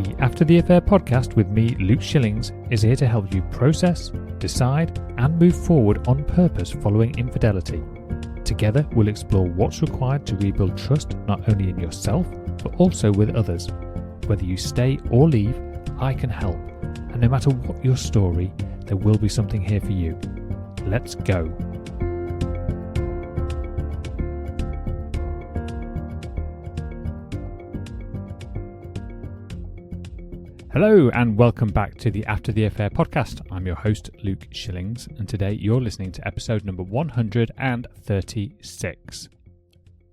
The After the Affair podcast with me, Luke Shillings, is here to help you process, decide, and move forward on purpose following infidelity. Together, we'll explore what's required to rebuild trust not only in yourself, but also with others. Whether you stay or leave, I can help. And no matter what your story, there will be something here for you. Let's go. Hello and welcome back to the After the Affair podcast. I'm your host, Luke Shillings, and today you're listening to episode number 136.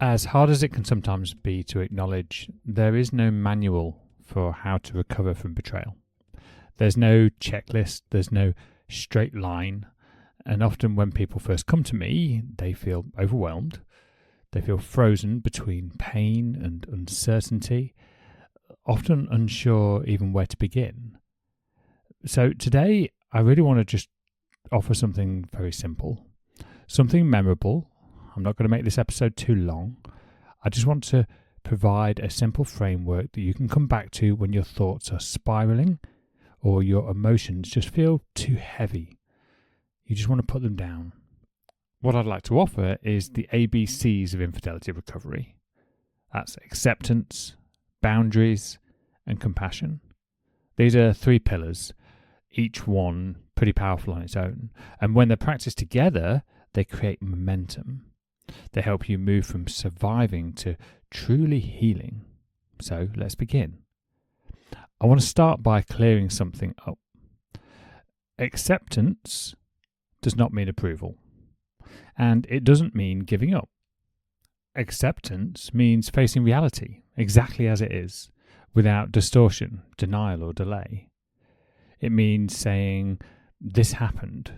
As hard as it can sometimes be to acknowledge, there is no manual for how to recover from betrayal. There's no checklist, there's no straight line, and often when people first come to me, they feel overwhelmed. They feel frozen between pain and uncertainty, often unsure even where to begin. So today, I really want to just offer something very simple, something memorable. I'm not going to make this episode too long. I just want to provide a simple framework that you can come back to when your thoughts are spiraling or your emotions just feel too heavy. You just want to put them down. What I'd like to offer is the ABCs of Infidelity Recovery. That's acceptance, boundaries, and compassion. These are three pillars, each one pretty powerful on its own. And when they're practiced together, they create momentum. They help you move from surviving to truly healing. So let's begin. I want to start by clearing something up. Acceptance does not mean approval, and it doesn't mean giving up. Acceptance means facing reality exactly as it is, without distortion, denial, or delay. It means saying, this happened,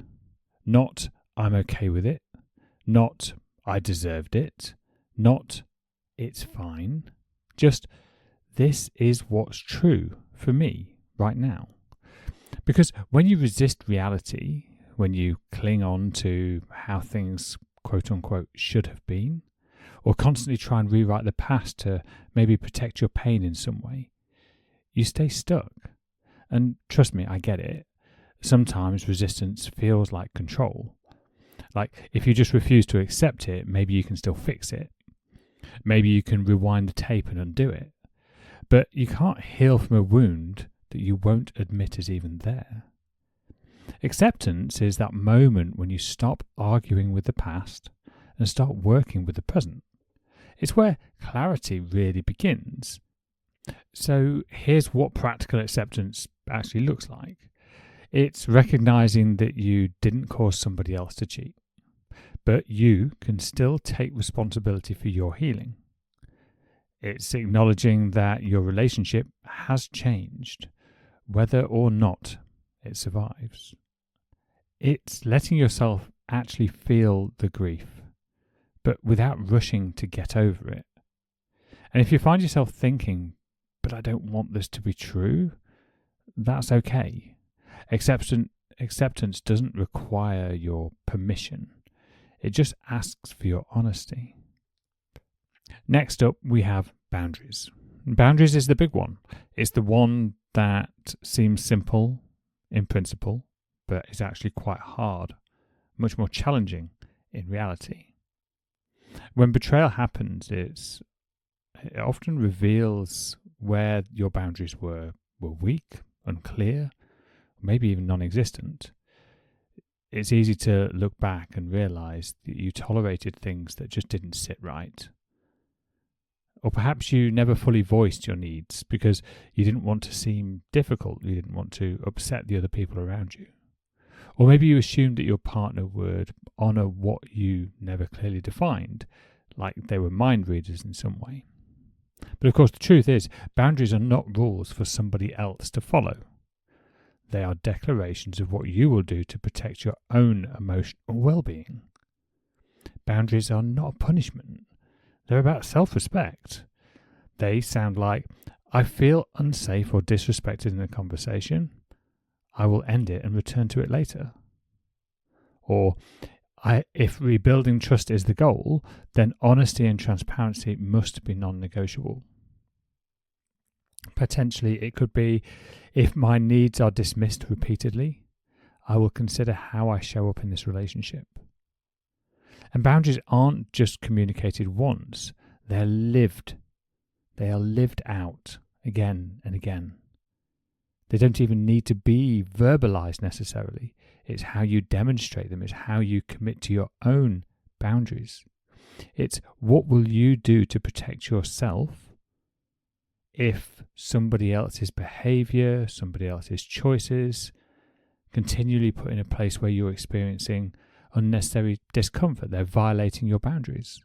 not I'm okay with it, not I deserved it, not it's fine, just this is what's true for me right now. Because when you resist reality, when you cling on to how things quote unquote should have been, or constantly try and rewrite the past to maybe protect your pain in some way, you stay stuck. And trust me, I get it. Sometimes resistance feels like control. Like if you just refuse to accept it, maybe you can still fix it. Maybe you can rewind the tape and undo it. But you can't heal from a wound that you won't admit is even there. Acceptance is that moment when you stop arguing with the past and start working with the present. It's where clarity really begins. So here's what practical acceptance actually looks like. It's recognizing that you didn't cause somebody else to cheat, but you can still take responsibility for your healing. It's acknowledging that your relationship has changed, whether or not it survives. It's letting yourself actually feel the grief, but without rushing to get over it. And if you find yourself thinking, but I don't want this to be true, that's okay. Acceptance doesn't require your permission. It just asks for your honesty. Next up, we have boundaries. Boundaries is the big one. It's the one that seems simple in principle, but is actually quite hard, much more challenging in reality. When betrayal happens, it often reveals where your boundaries were weak, unclear, maybe even non-existent. It's easy to look back and realize that you tolerated things that just didn't sit right. Or perhaps you never fully voiced your needs because you didn't want to seem difficult, you didn't want to upset the other people around you. Or maybe you assumed that your partner would honour what you never clearly defined, like they were mind readers in some way. But of course the truth is, boundaries are not rules for somebody else to follow. They are declarations of what you will do to protect your own emotional well-being. Boundaries are not a punishment. They're about self-respect. They sound like, I feel unsafe or disrespected in a conversation. I will end it and return to it later. Or, if rebuilding trust is the goal, then honesty and transparency must be non-negotiable. Potentially, it could be, if my needs are dismissed repeatedly, I will consider how I show up in this relationship. And boundaries aren't just communicated once, they're lived. They are lived out again and again. They don't even need to be verbalized necessarily. It's how you demonstrate them. It's how you commit to your own boundaries. It's what will you do to protect yourself if somebody else's behavior, somebody else's choices continually put in a place where you're experiencing unnecessary discomfort. They're violating your boundaries.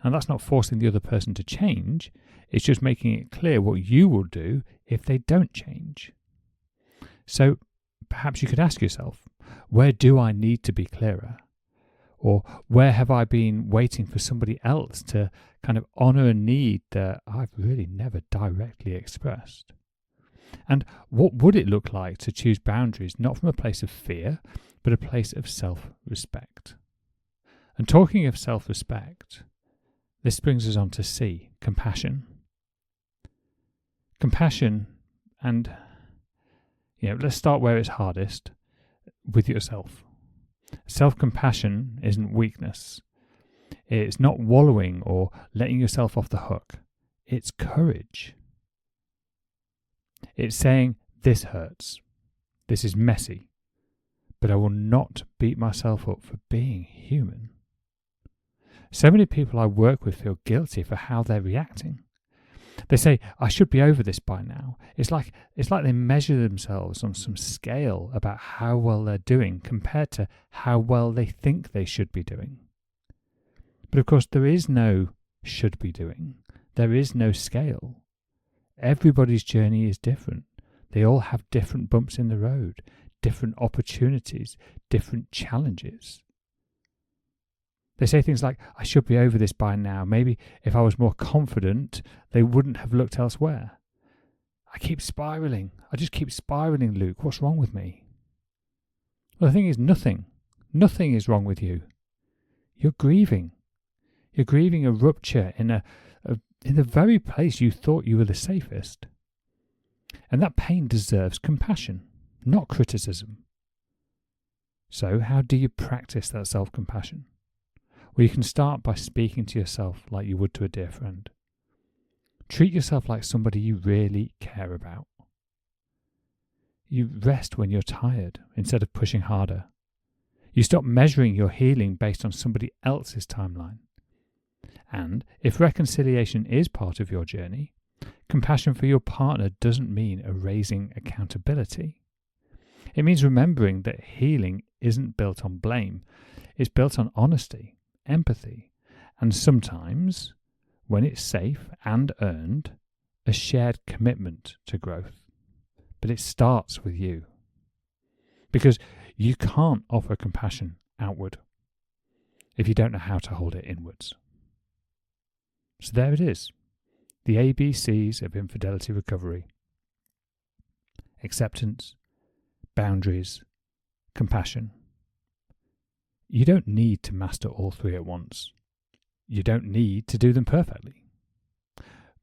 And that's not forcing the other person to change. It's just making it clear what you will do if they don't change. So perhaps you could ask yourself, where do I need to be clearer? Or where have I been waiting for somebody else to kind of honour a need that I've really never directly expressed? And what would it look like to choose boundaries not from a place of fear, but a place of self-respect? And talking of self-respect, this brings us on to C, compassion. Compassion, and let's start where it's hardest, with yourself. Self-compassion isn't weakness. It's not wallowing or letting yourself off the hook. It's courage. It's saying, this hurts. This is messy. But I will not beat myself up for being human. So many people I work with feel guilty for how they're reacting. They say, I should be over this by now. It's like they measure themselves on some scale about how well they're doing compared to how well they think they should be doing. But of course, there is no should be doing. There is no scale. Everybody's journey is different. They all have different bumps in the road, different opportunities, different challenges. They say things like, I should be over this by now. Maybe if I was more confident, they wouldn't have looked elsewhere. I keep spiraling. I just keep spiraling, Luke. What's wrong with me? Well, the thing is nothing. Nothing is wrong with you. You're grieving. You're grieving a rupture in the very place you thought you were the safest. And that pain deserves compassion, not criticism. So how do you practice that self-compassion? Well, you can start by speaking to yourself like you would to a dear friend. Treat yourself like somebody you really care about. You rest when you're tired instead of pushing harder. You stop measuring your healing based on somebody else's timeline. And if reconciliation is part of your journey, compassion for your partner doesn't mean erasing accountability. It means remembering that healing isn't built on blame. It's built on honesty, empathy, and sometimes, when it's safe and earned, a shared commitment to growth. But it starts with you. Because you can't offer compassion outward if you don't know how to hold it inwards. So there it is. The ABCs of Infidelity Recovery. Acceptance, boundaries, compassion. You don't need to master all three at once. You don't need to do them perfectly.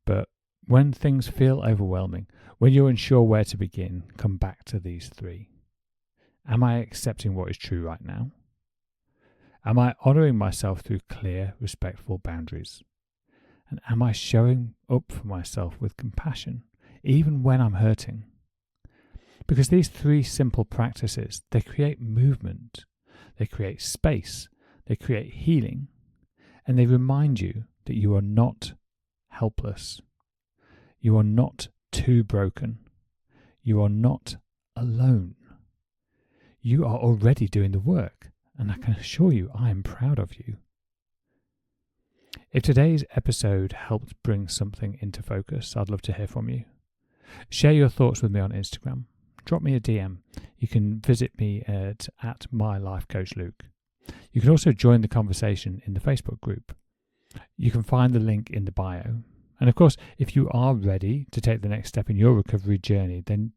But when things feel overwhelming, when you're unsure where to begin, come back to these three. Am I accepting what is true right now? Am I honouring myself through clear, respectful boundaries? And am I showing up for myself with compassion, even when I'm hurting? Because these three simple practices, they create movement, they create space, they create healing, and they remind you that you are not helpless. You are not too broken. You are not alone. You are already doing the work, and I can assure you I am proud of you. If today's episode helped bring something into focus, I'd love to hear from you. Share your thoughts with me on Instagram. Drop me a DM. You can visit me at MyLifeCoachLuke. You can also join the conversation in the Facebook group. You can find the link in the bio. And of course, if you are ready to take the next step in your recovery journey, then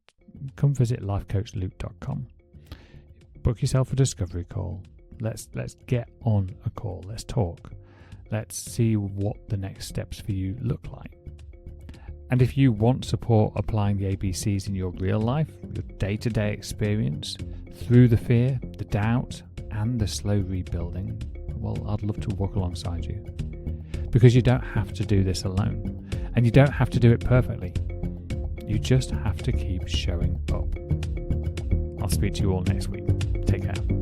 come visit lifecoachluke.com. Book yourself a discovery call. Let's get on a call. Let's talk. Let's see what the next steps for you look like. And if you want support applying the ABCs in your real life, your day-to-day experience, through the fear, the doubt, and the slow rebuilding, well, I'd love to walk alongside you. Because you don't have to do this alone, and you don't have to do it perfectly. You just have to keep showing up. I'll speak to you all next week. Take care.